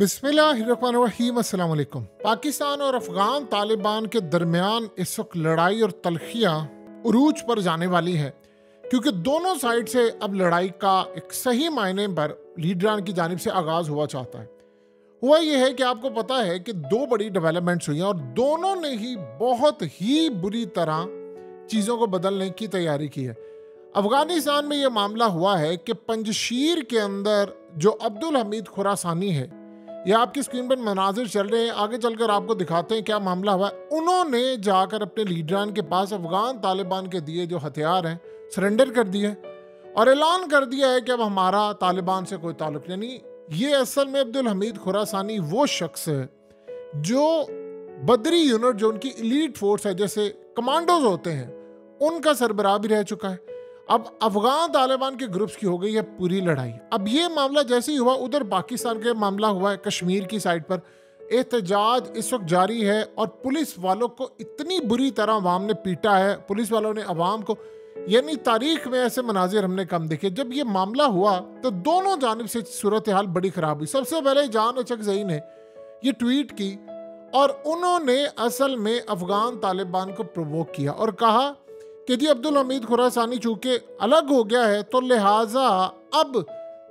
बिस्मिल्लाहिर्रहमानिर्रहीम। अस्सलाम वालेकुम। पाकिस्तान और अफगान तालिबान के दरमियान इस वक्त लड़ाई और तलखियाँ उरूज पर जाने वाली है, क्योंकि दोनों साइड से अब लड़ाई का एक सही मायने पर लीडरान की जानिब से आगाज़ हुआ चाहता है। हुआ यह है कि आपको पता है कि दो बड़ी डेवलपमेंट्स हुई हैं और दोनों ने ही बहुत ही बुरी तरह चीज़ों को बदलने की तैयारी की है। अफगानिस्तान में यह मामला हुआ है कि पंजशीर के अंदर जो अब्दुल हमीद खुरासानी है, यह आपकी स्क्रीन पर मनाजिर चल रहे हैं, आगे चलकर आपको दिखाते हैं क्या मामला हुआ है। उन्होंने जाकर अपने लीडरान के पास अफगान तालिबान के दिए जो हथियार हैं सरेंडर कर दिए और ऐलान कर दिया है कि अब हमारा तालिबान से कोई ताल्लुक नहीं। ये असल में अब्दुल हमीद खुरासानी वो शख्स है जो बदरी यूनिट, जो उनकी एलीट फोर्स है, जैसे कमांडोज होते हैं, उनका सरबराह भी रह चुका है। अब अफगान तालिबान के ग्रुप्स की हो गई है पूरी लड़ाई। अब ये मामला जैसे ही हुआ, उधर पाकिस्तान के मामला हुआ है कश्मीर की साइड पर। एहतजाज इस वक्त जारी है और पुलिस वालों को इतनी बुरी तरह अवाम ने पीटा है, पुलिस वालों ने अवाम को, यानी तारीख में ऐसे मनाजिर हमने कम देखे। जब ये मामला हुआ तो दोनों जानिब से सूरत हाल बड़ी ख़राब हुई। सबसे पहले जान अचकज़ई ने ये ट्वीट की और उन्होंने असल में अफगान तालिबान को प्रोवोक किया और कहा कि जी अब्दुल हमीद खुरासानी चूंकि अलग हो गया है तो लिहाजा अब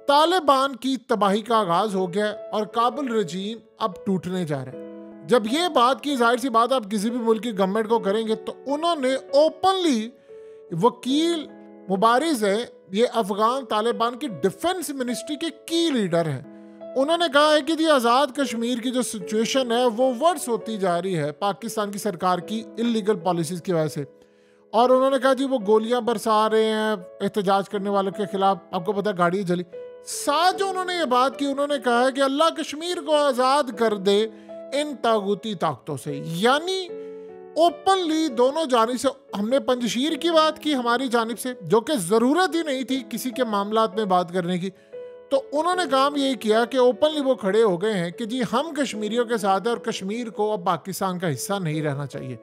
तालिबान की तबाही का आगाज हो गया और काबुल रजीम अब टूटने जा रहा है। जब ये बात की, जाहिर सी बात आप किसी भी मुल्क की गवर्नमेंट को करेंगे, तो उन्होंने ओपनली, वकील मुबारिज है, ये अफगान तालिबान की डिफेंस मिनिस्ट्री के की लीडर हैं, उन्होंने कहा है कि जी आज़ाद कश्मीर की जो सिचुएशन है वो वर्स होती जा रही है पाकिस्तान की सरकार की इलीगल पॉलिसीज़ की वजह से। और उन्होंने कहा जी वो गोलियां बरसा रहे हैं एहतजाज करने वालों के खिलाफ, आपको पता गाड़ी जली। साथ जो उन्होंने ये बात की, उन्होंने कहा है कि अल्लाह कश्मीर को आज़ाद कर दे इन तागूती ताकतों से। यानी ओपनली दोनों जानिब से हमने पंजशीर की बात की, हमारी जानिब से, जो कि ज़रूरत ही नहीं थी किसी के मामलात में बात करने की। तो उन्होंने काम यही किया कि ओपनली वो खड़े हो गए हैं कि जी हम कश्मीरियों के साथ हैं और कश्मीर को अब पाकिस्तान का हिस्सा नहीं रहना चाहिए।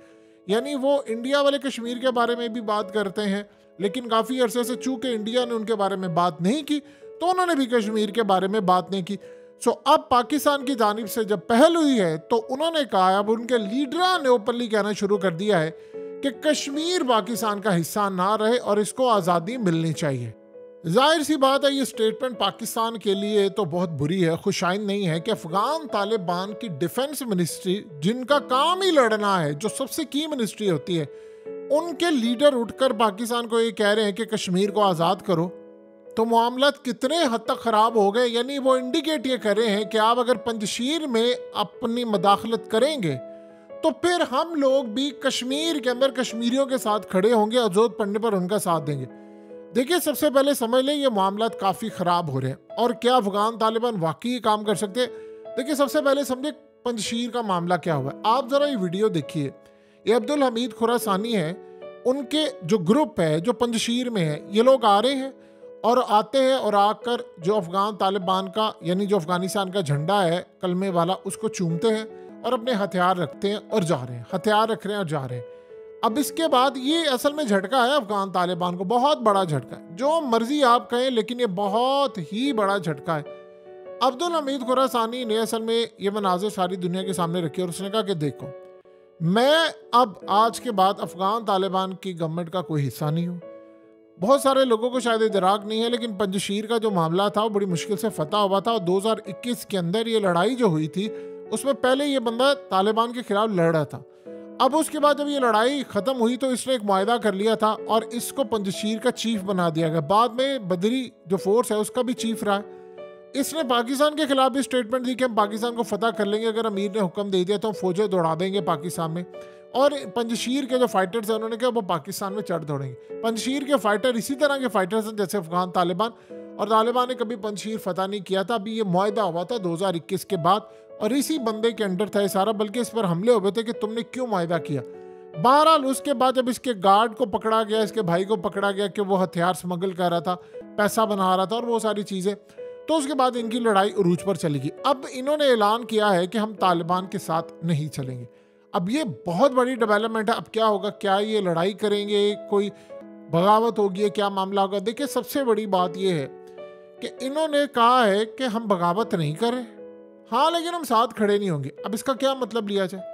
यानी वो इंडिया वाले कश्मीर के बारे में भी बात करते हैं, लेकिन काफ़ी अरसे से चूंकि इंडिया ने उनके बारे में बात नहीं की तो उन्होंने भी कश्मीर के बारे में बात नहीं की। सो अब पाकिस्तान की जानिब से जब पहल हुई है तो उन्होंने कहा, अब उनके लीडर ने ओपनली कहना शुरू कर दिया है कि कश्मीर पाकिस्तान का हिस्सा ना रहे और इसको आज़ादी मिलनी चाहिए। जाहिर सी बात है ये स्टेटमेंट पाकिस्तान के लिए तो बहुत बुरी है, खुशाइन नहीं है कि अफगान तालिबान की डिफेंस मिनिस्ट्री, जिनका काम ही लड़ना है, जो सबसे की मिनिस्ट्री होती है, उनके लीडर उठकर पाकिस्तान को ये कह रहे हैं कि कश्मीर को आज़ाद करो। तो मामलात कितने हद तक ख़राब हो गए। यानी वो इंडिकेट ये कर रहे हैं कि आप अगर पंजशीर में अपनी मदाखलत करेंगे तो फिर हम लोग भी कश्मीर के अंदर कश्मीरियों के साथ खड़े होंगे और ज़रूरत पड़ने पर उनका साथ देंगे। देखिए, सबसे पहले समझ लें ये मामलात काफ़ी ख़राब हो रहे हैं और क्या अफगान तालिबान वाकई काम कर सकते हैं। देखिए, सबसे पहले समझे पंजशीर का मामला क्या हुआ है। आप ज़रा ये वीडियो देखिए। ये अब्दुल हमीद खुरासानी है, उनके जो ग्रुप है जो पंजशीर में है, ये लोग आ रहे हैं और आते हैं और आकर जो अफगान तालिबान का, यानी जो अफगानिस्तान का झंडा है कलमे वाला, उसको चूमते हैं और अपने हथियार रखते हैं और जा रहे हैं, हथियार रख रहे हैं और जा रहे हैं। अब इसके बाद ये असल में झटका है अफगान तालिबान को, बहुत बड़ा झटका है, जो मर्जी आप कहें, लेकिन ये बहुत ही बड़ा झटका है। अब्दुल हमीद खुरासानी ने असल में ये मनाजिर सारी दुनिया के सामने रखे और उसने कहा कि देखो, मैं अब आज के बाद अफगान तालिबान की गवर्नमेंट का कोई हिस्सा नहीं हूँ। बहुत सारे लोगों को शायद इदराक नहीं है, लेकिन पंजशीर का जो मामला था वो बड़ी मुश्किल से फतह हुआ था और 2021 के अंदर ये लड़ाई जो हुई थी उसमें पहले ये बंदा तालिबान के खिलाफ लड़ रहा था। अब उसके बाद जब ये लड़ाई ख़त्म हुई तो इसने एक मुआहदा कर लिया था और इसको पंजशीर का चीफ बना दिया गया। बाद में बदरी जो फोर्स है उसका भी चीफ रहा है। इसने पाकिस्तान के खिलाफ भी स्टेटमेंट दी कि हम पाकिस्तान को फतह कर लेंगे, अगर अमीर ने हुक्म दे दिया तो हम फौजें दौड़ा देंगे पाकिस्तान में। और पंजशीर के जो फाइटर्स हैं उन्होंने कहा वो पाकिस्तान में चढ़ दौड़ेंगे। पंजशीर के फाइटर इसी तरह के फाइटर्स हैं जैसे अफगान तालिबान, और तालिबान ने कभी पंजशीर फतह नहीं किया था। अभी ये मुआहदा हुआ था 2021 के बाद और इसी बंदे के अंडर था ये सारा, बल्कि इस पर हमले हुए थे कि तुमने क्यों मुआहदा किया। बहरहाल उसके बाद जब इसके गार्ड को पकड़ा गया, इसके भाई को पकड़ा गया कि वो हथियार स्मगल कर रहा था, पैसा बना रहा था और वो सारी चीज़ें, तो उसके बाद इनकी लड़ाई उरूज पर चलेगी। अब इन्होंने ऐलान किया है कि हम तालिबान के साथ नहीं चलेंगे। अब ये बहुत बड़ी डेवलपमेंट है। अब क्या होगा, क्या ये लड़ाई करेंगे, कोई बगावत होगी, क्या मामला होगा। देखिए, सबसे बड़ी बात ये है कि इन्होंने कहा है कि हम बगावत नहीं करें, हाँ लेकिन हम साथ खड़े नहीं होंगे। अब इसका क्या मतलब लिया जाए?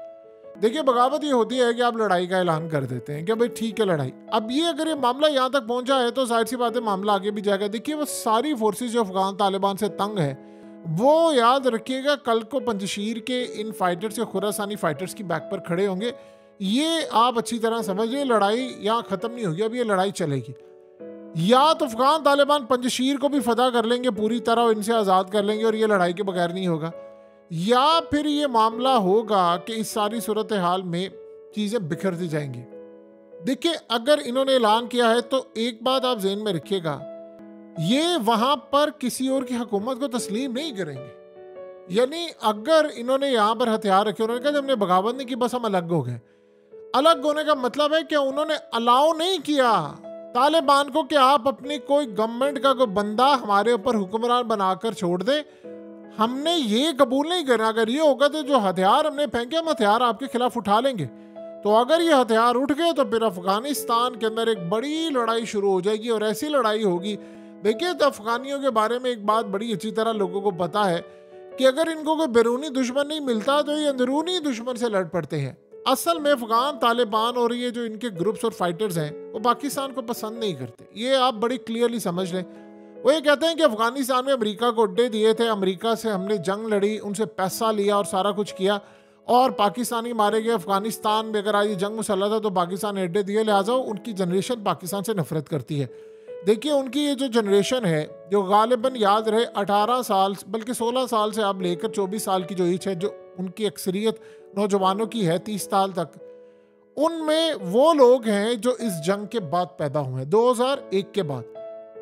देखिए बगावत ये होती है कि आप लड़ाई का ऐलान कर देते हैं कि भाई ठीक है लड़ाई। अब ये अगर ये मामला यहाँ तक पहुंचा है तो जाहिर सी बात है मामला आगे भी जाएगा। देखिए वो सारी फोर्सेस जो अफगान तालिबान से तंग है, वो याद रखिएगा कल को पंजशीर के इन फाइटर्स या खुरासानी फाइटर्स की बैक पर खड़े होंगे। ये आप अच्छी तरह समझिए, लड़ाई यहाँ ख़त्म नहीं होगी, अब ये लड़ाई चलेगी। या तो अफगान तालिबान पंजशीर को भी फतह कर लेंगे पूरी तरह और इनसे आज़ाद कर लेंगे और ये लड़ाई के बगैर नहीं होगा, या फिर ये मामला होगा कि इस सारी सूरत हाल में चीज़ें बिखरती जाएंगी। देखिए अगर इन्होंने ऐलान किया है तो एक बात आप ज़हन में रखिएगा, ये वहाँ पर किसी और की हुकूमत को तस्लीम नहीं करेंगे। यानी अगर इन्होंने यहाँ पर हथियार रखे, उन्होंने कहा हमने बगावत नहीं की बस हम अलग हो गए। अलग होने का मतलब है कि उन्होंने अलाउ नहीं किया तालिबान को कि आप अपनी कोई गवर्नमेंट का कोई बंदा हमारे ऊपर हुक्मरान बनाकर छोड़ दे। हमने ये कबूल नहीं करना। अगर ये होगा तो जो हथियार हमने फेंके हम हथियार आपके खिलाफ उठा लेंगे। तो अगर ये हथियार उठ गए तो फिर अफगानिस्तान के अंदर एक बड़ी लड़ाई शुरू हो जाएगी और ऐसी लड़ाई होगी। देखिए तो अफगानियों के बारे में एक बात बड़ी अच्छी तरह लोगों को पता है कि अगर इनको कोई बैरूनी दुश्मन नहीं मिलता तो ये अंदरूनी दुश्मन से लड़ पड़ते हैं। असल में अफगान तालिबान और ये जो इनके ग्रुप्स और फाइटर्स हैं वो पाकिस्तान को पसंद नहीं करते, ये आप बड़ी क्लियरली समझ लें। वो ये कहते हैं कि अफगानिस्तान में अमेरिका को अड्डे दिए थे, अमेरिका से हमने जंग लड़ी, उनसे पैसा लिया और सारा कुछ किया और पाकिस्तानी मारे गए। अफगानिस्तान में अगर आज ये जंग मुसल्लह था तो पाकिस्तान ने अड्डे दिए, लिहाजा उनकी जनरेशन पाकिस्तान से नफरत करती है। देखिए उनकी ये जो जनरेशन है जो गालिबन याद रहे 18 साल बल्कि 16 साल से आप लेकर 24 साल की जो एज है, जो उनकी अक्सरियत नौजवानों की है 30 साल तक, उनमें वो लोग हैं जो इस जंग के बाद पैदा हुए हैं 2001 के बाद।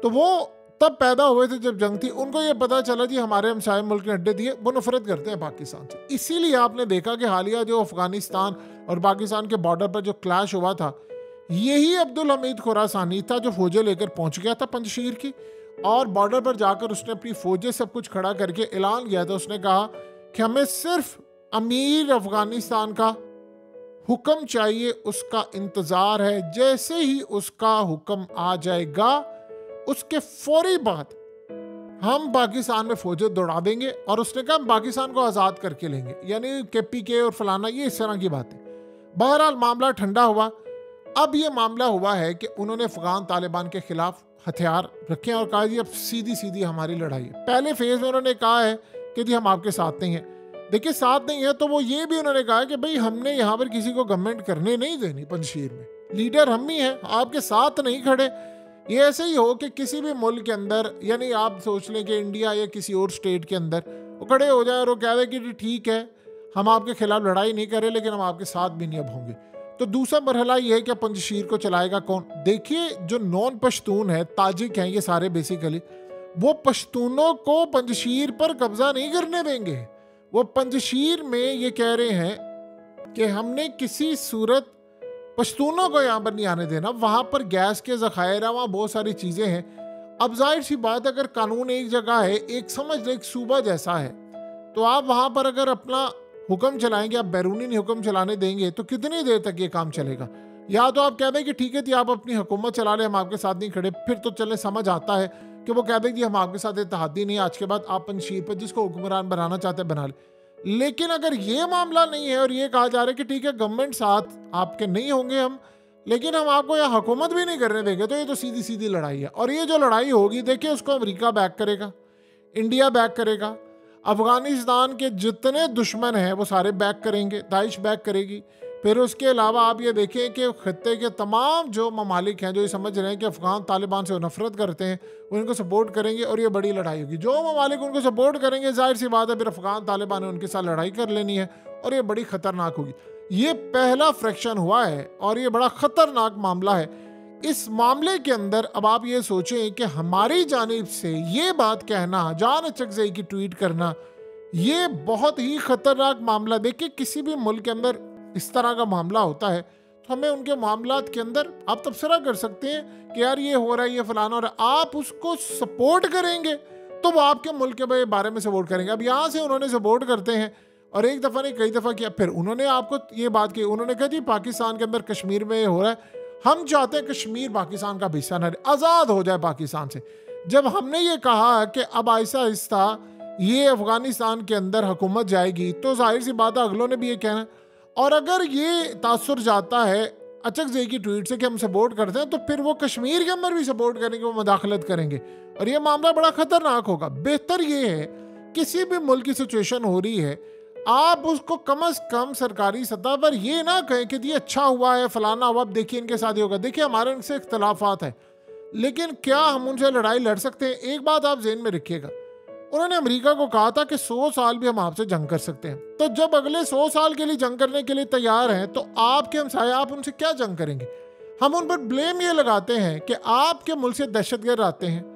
तो वो तब पैदा हुए थे जब जंग थी, उनको ये पता चला जी हमारे हमसाये मुल्क ने अड्डे दिए, वो नफरत करते हैं पाकिस्तान से। इसीलिए आपने देखा कि हालिया जो अफगानिस्तान और पाकिस्तान के बॉर्डर पर जो क्लैश हुआ था, यही अब्दुल हमीद खुरासानी था जो फौजें लेकर पहुंच गया था पंजशीर की और बॉर्डर पर जाकर उसने अपनी फौजें सब कुछ खड़ा करके ऐलान किया था। उसने कहा कि हमें सिर्फ अमीर अफगानिस्तान का हुक्म चाहिए, उसका इंतज़ार है, जैसे ही उसका हुक्म आ जाएगा उसके फौरी बाद हम पाकिस्तान में फौजें दौड़ा देंगे। और उसने कहा हम पाकिस्तान को आज़ाद करके लेंगे, यानी KPK और फलाना, ये इस तरह की बात है। बहरहाल मामला ठंडा हुआ। अब ये मामला हुआ है कि उन्होंने अफगान तालिबान के खिलाफ हथियार रखे और कहा जी अब सीधी सीधी हमारी लड़ाई है। पहले फेज में उन्होंने कहा है कि जी हम आपके साथ नहीं हैं। देखिए साथ नहीं है तो वो ये भी उन्होंने कहा कि भाई हमने यहाँ पर किसी को गवर्नमेंट करने नहीं देनी पंजशीर में, लीडर हम ही हैं, आपके साथ नहीं खड़े। ये ऐसे ही हो कि किसी भी मुल्क के अंदर, यानी आप सोच लें कि इंडिया या किसी और स्टेट के अंदर वो खड़े हो जाए और वो कह दे कि ठीक है हम आपके खिलाफ लड़ाई नहीं करें लेकिन हम आपके साथ भी नहीं अब होंगे। तो दूसरा मरहला ये है कि पंजशीर को चलाएगा कौन? देखिए जो नॉन पश्तून है, ताजिक हैं ये सारे बेसिकली, वो पश्तूनों को पंजशीर पर कब्जा नहीं करने देंगे। वो पंजशीर में ये कह रहे हैं कि हमने किसी सूरत पश्तूनों को यहाँ पर नहीं आने देना। वहाँ पर गैस के ज़खायर है, वहाँ बहुत सारी चीज़ें हैं। अब जाहिर सी बात, अगर कानून एक जगह है, एक समझ ले एक सूबा जैसा है, तो आप वहाँ पर अगर अपना हुक्म चलाएंगे, आप बैरूनी नहीं हुक्म चलाने देंगे तो कितनी देर तक ये काम चलेगा? या तो आप कह दें कि ठीक है जी आप अपनी हुकूमत चला लें, हम आपके साथ नहीं खड़े, फिर तो चले समझ आता है कि वो कह दें कि हम आपके साथ इत्तेहादी नहीं, आज के बाद आप पंजशीर पर जिसको हुक्मरान बनाना चाहते हैं बना ले। लेकिन अगर ये मामला नहीं है और ये कहा जा रहा है कि ठीक है गवर्नमेंट साथ आपके नहीं होंगे हम, लेकिन हम आपको यहाँ हुकूमत भी नहीं करने देंगे, तो ये तो सीधी सीधी लड़ाई है। और ये जो लड़ाई होगी देखिए उसको अमेरिका बैक करेगा, इंडिया बैक करेगा, अफगानिस्तान के जितने दुश्मन हैं वो सारे बैक करेंगे, दाइश बैक करेगी। फिर उसके अलावा आप ये देखें कि खत्ते के तमाम जो ममालिक हैं जो ये समझ रहे हैं कि अफगान तालिबान से वो नफरत करते हैं, वो इनको सपोर्ट करेंगे और ये बड़ी लड़ाई होगी। जो ममालिक उनको सपोर्ट करेंगे जाहिर सी बात है फिर अफगान तालिबान ने उनके साथ लड़ाई कर लेनी है और ये बड़ी ख़तरनाक होगी। ये पहला फ्रैक्शन हुआ है और ये बड़ा ख़तरनाक मामला है। इस मामले के अंदर अब आप ये सोचें कि हमारी जानिब से ये बात कहना, जान अचकज़ई की ट्वीट करना, ये बहुत ही ख़तरनाक मामला। देखिए किसी भी मुल्क के अंदर इस तरह का मामला होता है तो हमें उनके मामलात के अंदर आप तबसरा कर सकते हैं कि यार ये हो रहा है, ये फलाना हो रहा है, आप उसको सपोर्ट करेंगे तो वो आपके मुल्क के बारे में सपोर्ट करेंगे। अब यहाँ से उन्होंने सपोर्ट करते हैं और एक दफ़ा नहीं कई दफ़ा किया, फिर उन्होंने आपको ये बात की, उन्होंने कहा जी पाकिस्तान के अंदर कश्मीर में ये हो रहा है, हम चाहते हैं कश्मीर पाकिस्तान का हिस्सा न रहे, आज़ाद हो जाए पाकिस्तान से। जब हमने ये कहा कि अब आहिस्ता आहिस्ता ये अफगानिस्तान के अंदर हुकूमत जाएगी तो जाहिर सी बात है अगलों ने भी ये कहना है। और अगर ये तासुर जाता है अचकज़ई की ट्वीट से कि हम सपोर्ट करते हैं, तो फिर वो कश्मीर के अंदर भी सपोर्ट करेंगे, वो मदाखलत करेंगे और ये मामला बड़ा खतरनाक होगा। बेहतर ये है किसी भी मुल्क की सिचुएशन हो रही है, आप उसको कम से कम सरकारी सतह पर ये ना कहें कि ये अच्छा हुआ है फलाना हुआ, अब देखिए इनके साथ ही होगा। देखिए हमारे उनसे इख्तलाफात है, लेकिन क्या हम उनसे लड़ाई लड़ सकते हैं? एक बात आप जेहन में रखिएगा, उन्होंने अमेरिका को कहा था कि 100 साल भी हम आपसे जंग कर सकते हैं। तो जब अगले 100 साल के लिए जंग करने के लिए तैयार हैं, तो आपके हमसाया आप उनसे क्या जंग करेंगे? हम उन पर ब्लेम ये लगाते हैं कि आपके मुल्क से दहशतगर्द आते हैं।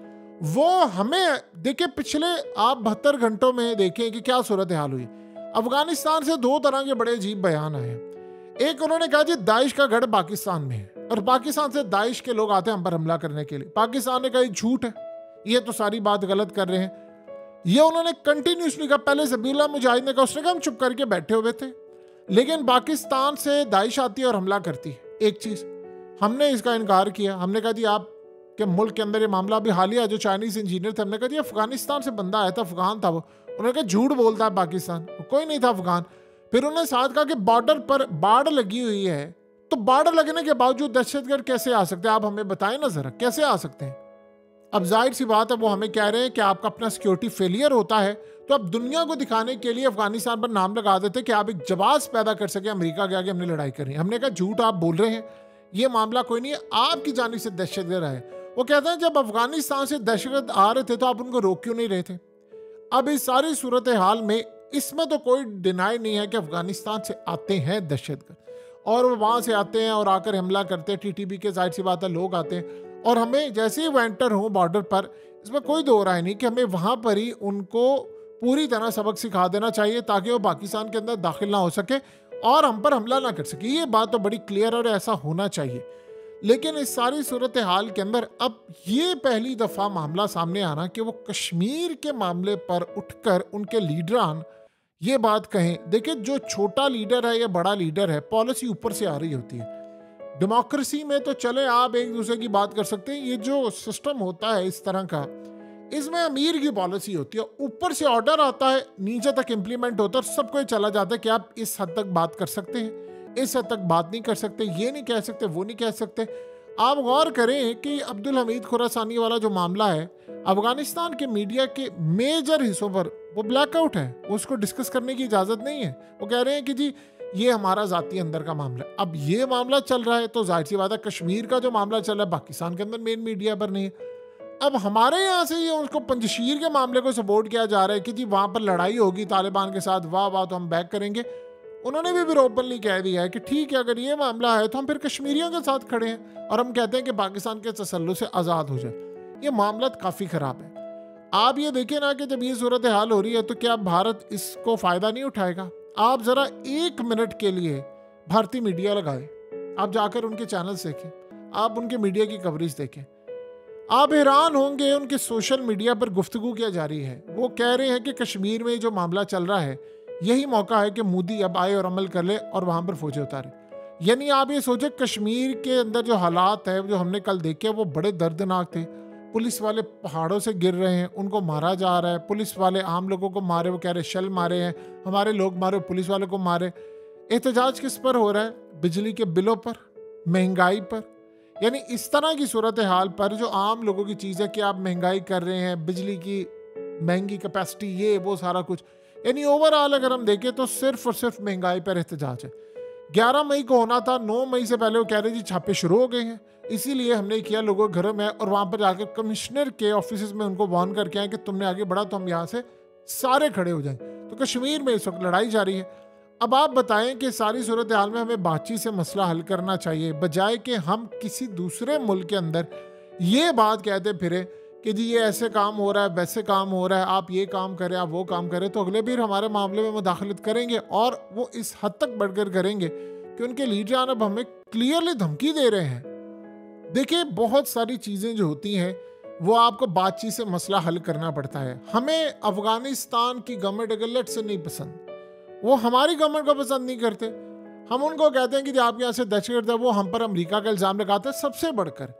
वो हमें देखिए, पिछले आप 72 घंटों में देखें कि क्या सूरत हाल हुई। अफगानिस्तान से 2 तरह के बड़े अजीब बयान आए हैं। एक उन्होंने कहा जी दाइश का गढ़ पाकिस्तान में है और पाकिस्तान से दाइश के लोग आते हैं हम पर हमला करने के लिए। पाकिस्तान ने कहा ये झूठ है, ये तो सारी बात गलत कर रहे हैं। ये उन्होंने कंटिन्यूसली कहा। पहले ज़बीहुल्लाह मुजाहिद ने कहा, उसने कहा हम चुप करके बैठे हुए थे, लेकिन पाकिस्तान से दाइश आती है और हमला करती है। एक चीज़ हमने इसका इनकार किया, हमने कहा जी आपके मुल्क के अंदर ये मामला अभी हालिया जो चाइनीज़ इंजीनियर थे, हमने कहा जी अफगानिस्तान से बंदा आया था, अफगान था वो। उन्होंने कहा झूठ बोलता है पाकिस्तान, कोई नहीं था अफगान। फिर उन्होंने साथ कहा कि बॉर्डर पर बाढ़ लगी हुई है, तो बाढ़ लगने के बावजूद दहशतगर्द कैसे आ सकते हैं? आप हमें बताएं ना ज़रा, कैसे आ सकते हैं? अब जाहिर सी बात है वो हमें कह रहे हैं कि आपका अपना सिक्योरिटी फेलियर होता है, तो अब दुनिया को दिखाने के लिए अफगानिस्तान पर नाम लगा देते कि आप एक जवाब पैदा कर सके अमेरिका के आगे हमने लड़ाई करनी। हमने कहा झूठ आप बोल रहे हैं, ये मामला कोई नहीं है, आपकी जानिब से दहशतगर्द आए। वो कहते हैं जब अफगानिस्तान से दहशतगर्द आ रहे थे तो आप उनको रोक क्यों नहीं रहे थे? अब इस सारी सूरत हाल में इसमें तो कोई डिनाई नहीं है कि अफगानिस्तान से आते हैं दहशतगर्द और वो वहाँ से आते हैं और आकर हमला करते हैं। TTP के जाहिर सी बात है लोग आते हैं और हमें जैसे ही वो एंटर हो बॉर्डर पर, इसमें कोई दो राय नहीं कि हमें वहाँ पर ही उनको पूरी तरह सबक सिखा देना चाहिए ताकि वो पाकिस्तान के अंदर दाखिल ना हो सके और हम पर हमला ना कर सके। ये बात तो बड़ी क्लियर और ऐसा होना चाहिए। लेकिन इस सारी सूरत हाल के अंदर अब ये पहली दफ़ा मामला सामने आना कि वो कश्मीर के मामले पर उठकर उनके लीडरान ये बात कहें। देखिए जो छोटा लीडर है या बड़ा लीडर है, पॉलिसी ऊपर से आ रही होती है। डेमोक्रेसी में तो चले आप एक दूसरे की बात कर सकते हैं, ये जो सिस्टम होता है इस तरह का, इसमें अमीर की पॉलिसी होती है, ऊपर से ऑर्डर आता है, नीचे तक इम्प्लीमेंट होता है, सबको चला जाता है कि आप इस हद तक बात कर सकते हैं, इस हद तक बात नहीं कर सकते, ये नहीं कह सकते, वो नहीं कह सकते। आप गौर करें कि अब्दुल हमीद खुरासानी वाला जो मामला है, अफगानिस्तान के मीडिया के मेजर हिस्सों पर वो ब्लैकआउट है, उसको डिस्कस करने की इजाज़त नहीं है। वो कह रहे हैं कि जी ये हमारा ज़ाती अंदर का मामला है। अब ये मामला चल रहा है तो जाहिर सी बात है कश्मीर का जो मामला चल रहा है पाकिस्तान के अंदर मेन मीडिया पर नहीं है। अब हमारे यहाँ से ये उसको पंजशीर के मामले को सपोर्ट किया जा रहा है कि जी वहाँ पर लड़ाई होगी तालिबान के साथ, वाह वाह तो हम बैक करेंगे। उन्होंने भी फिर ओपनली कह दिया है कि ठीक है अगर ये मामला है तो हम फिर कश्मीरियों के साथ खड़े हैं और हम कहते हैं कि पाकिस्तान के तसल्लुत से आज़ाद हो जाए। ये मामला काफ़ी ख़राब है। आप ये देखें ना कि जब ये सूरत हाल हो रही है तो क्या भारत इसको फ़ायदा नहीं उठाएगा? आप ज़रा 1 मिनट के लिए भारतीय मीडिया लगाए, आप जाकर उनके चैनल्स देखें, आप उनके मीडिया की कवरेज देखें, आप हैरान होंगे। उनके सोशल मीडिया पर गुफ्तगू क्या जारी है। वो कह रहे हैं कि कश्मीर में जो मामला चल रहा है यही मौका है कि मोदी अब आए और अमल कर ले और वहाँ पर फौजें उतारे। यानी आप ये सोचें कश्मीर के अंदर जो हालात है जो हमने कल देखे वो बड़े दर्दनाक थे। पुलिस वाले पहाड़ों से गिर रहे हैं, उनको मारा जा रहा है, पुलिस वाले आम लोगों को मारे, वो कह रहे शल मारे हैं, हमारे लोग मारे, पुलिस वाले को मारे। एहतजाज किस पर हो रहा है? बिजली के बिलों पर, महंगाई पर। यानी इस तरह की सूरत हाल पर जो आम लोगों की चीज़ है कि आप महंगाई कर रहे हैं, बिजली की महंगी कैपेसिटी, ये वो सारा कुछ, यानी ओवरऑल अगर हम देखें तो सिर्फ और सिर्फ महंगाई पर एहतजाज है। 11 मई को होना था, 9 मई से पहले वो कह रहे जी छापे शुरू हो गए हैं, इसीलिए हमने किया लोगों के घरों में और वहाँ पर जाकर कमिश्नर के ऑफिस में उनको वार्न करके आए कि तुमने आगे बढ़ा तो हम यहाँ से सारे खड़े हो जाएं। तो कश्मीर में इस वक्त लड़ाई जारी है। अब आप बताएं कि सारी सूरत हाल में हमें बातचीत से मसला हल करना चाहिए, बजाय कि हम किसी दूसरे मुल्क के अंदर ये बात कहते फिरे कि जी ये ऐसे काम हो रहा है, वैसे काम हो रहा है, आप ये काम करें, आप वो काम करें। तो अगले भी हमारे मामले में मुदाखलत करेंगे और वो इस हद तक बढ़कर करेंगे कि उनके लीडर अब हमें क्लियरली धमकी दे रहे हैं। देखिए बहुत सारी चीज़ें जो होती हैं वो आपको बातचीत से मसला हल करना पड़ता है। हमें अफगानिस्तान की गवर्नमेंट अगर लेट से नहीं पसंद, वो हमारी गवर्नमेंट को पसंद नहीं करते, हम उनको कहते हैं कि जो आप यहाँ से दहशतगर्द है, वो हम पर अमेरिका का इल्ज़ाम लगाते हैं। सबसे बढ़कर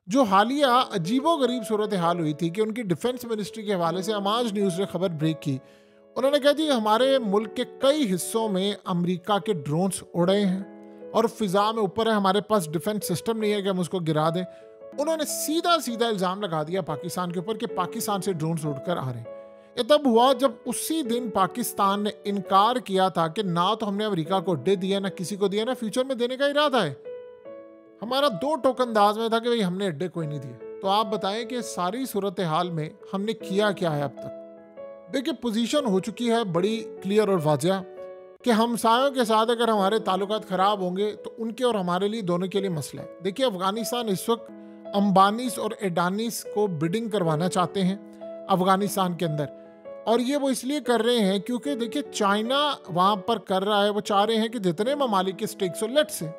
जो हालिया अजीबोगरीब सूरत हाल हुई थी कि उनकी डिफेंस मिनिस्ट्री के हवाले से आज न्यूज़ ने खबर ब्रेक की। उन्होंने कहा जी हमारे मुल्क के कई हिस्सों में अमेरिका के ड्रोन्स उड़े हैं और फिजा में ऊपर है, हमारे पास डिफेंस सिस्टम नहीं है कि हम उसको गिरा दें। उन्होंने सीधा सीधा इल्ज़ाम लगा दिया पाकिस्तान के ऊपर कि पाकिस्तान से ड्रोन्स उड़कर आ रहे हैं। ये तब हुआ जब उसी दिन पाकिस्तान ने इनकार किया था कि ना तो हमने अमेरिका को अड्डे दिया, ना किसी को दिया, ना फ्यूचर में देने का इरादा है। हमारा 2 टोक अंदाज में था कि भाई हमने अड्डे कोई नहीं दिए। तो आप बताएं कि सारी सूरत हाल में हमने किया क्या है अब तक। देखिए पोजीशन हो चुकी है बड़ी क्लियर और वाज़ेह कि हमसायों के साथ अगर हमारे ताल्लुकात ख़राब होंगे तो उनके और हमारे लिए दोनों के लिए मसला है। देखिए अफ़गानिस्तान इस वक्त अंबानीस और एडानीस को बिडिंग करवाना चाहते हैं अफ़गानिस्तान के अंदर, और ये वो इसलिए कर रहे हैं क्योंकि देखिए चाइना वहाँ पर कर रहा है, वो चाह रहे हैं कि जितने ममालिक के स्टेक्स हो, लेट्स से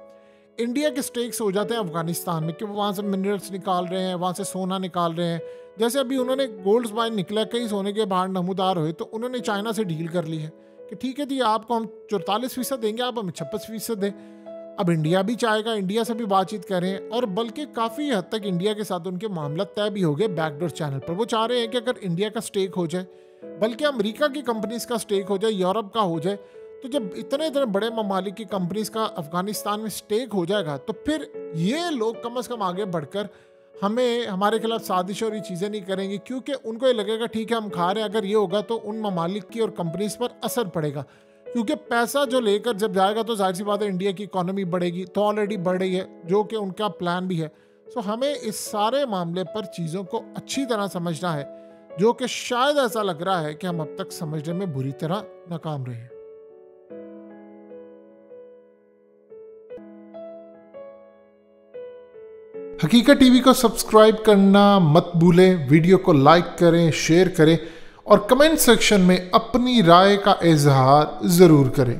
इंडिया के स्टेक्स हो जाते हैं अफगानिस्तान में कि वो वहाँ से मिनरल्स निकाल रहे हैं, वहाँ से सोना निकाल रहे हैं। जैसे अभी उन्होंने गोल्ड माइन निकला, कई सोने के बाहर नमूदार हुए, तो उन्होंने चाइना से डील कर ली है कि ठीक है जी आपको हम 44% देंगे, आप हमें 56% दें। अब इंडिया भी चाहेगा, इंडिया से भी बातचीत करें, और बल्कि काफ़ी हद तक इंडिया के साथ उनके मामला तय भी हो गए बैकडोर चैनल पर। वो चाह रहे हैं कि अगर इंडिया का स्टेक हो जाए, बल्कि अमेरिका की कंपनीज का स्टेक हो जाए, यूरोप का हो जाए, तो जब इतने इतने बड़े ममालिक की कंपनीज का अफगानिस्तान में स्टेक हो जाएगा तो फिर ये लोग कम से कम आगे बढ़कर हमें हमारे खिलाफ साजिश और ये चीज़ें नहीं करेंगे, क्योंकि उनको ये लगेगा ठीक है हम खा रहे हैं। अगर ये होगा तो उन ममालिक की और कंपनीज पर असर पड़ेगा, क्योंकि पैसा जो लेकर जब जाएगा तो जाहिर सी बात है इंडिया की इकोनॉमी बढ़ेगी, तो ऑलरेडी बढ़ रही है, जो कि उनका प्लान भी है। सो हमें इस सारे मामले पर चीज़ों को अच्छी तरह समझना है, जो कि शायद ऐसा लग रहा है कि हम अब तक समझने में बुरी तरह नाकाम रहे हैं। हकीकत टीवी को सब्सक्राइब करना मत भूलें, वीडियो को लाइक करें, शेयर करें और कमेंट सेक्शन में अपनी राय का इजहार ज़रूर करें।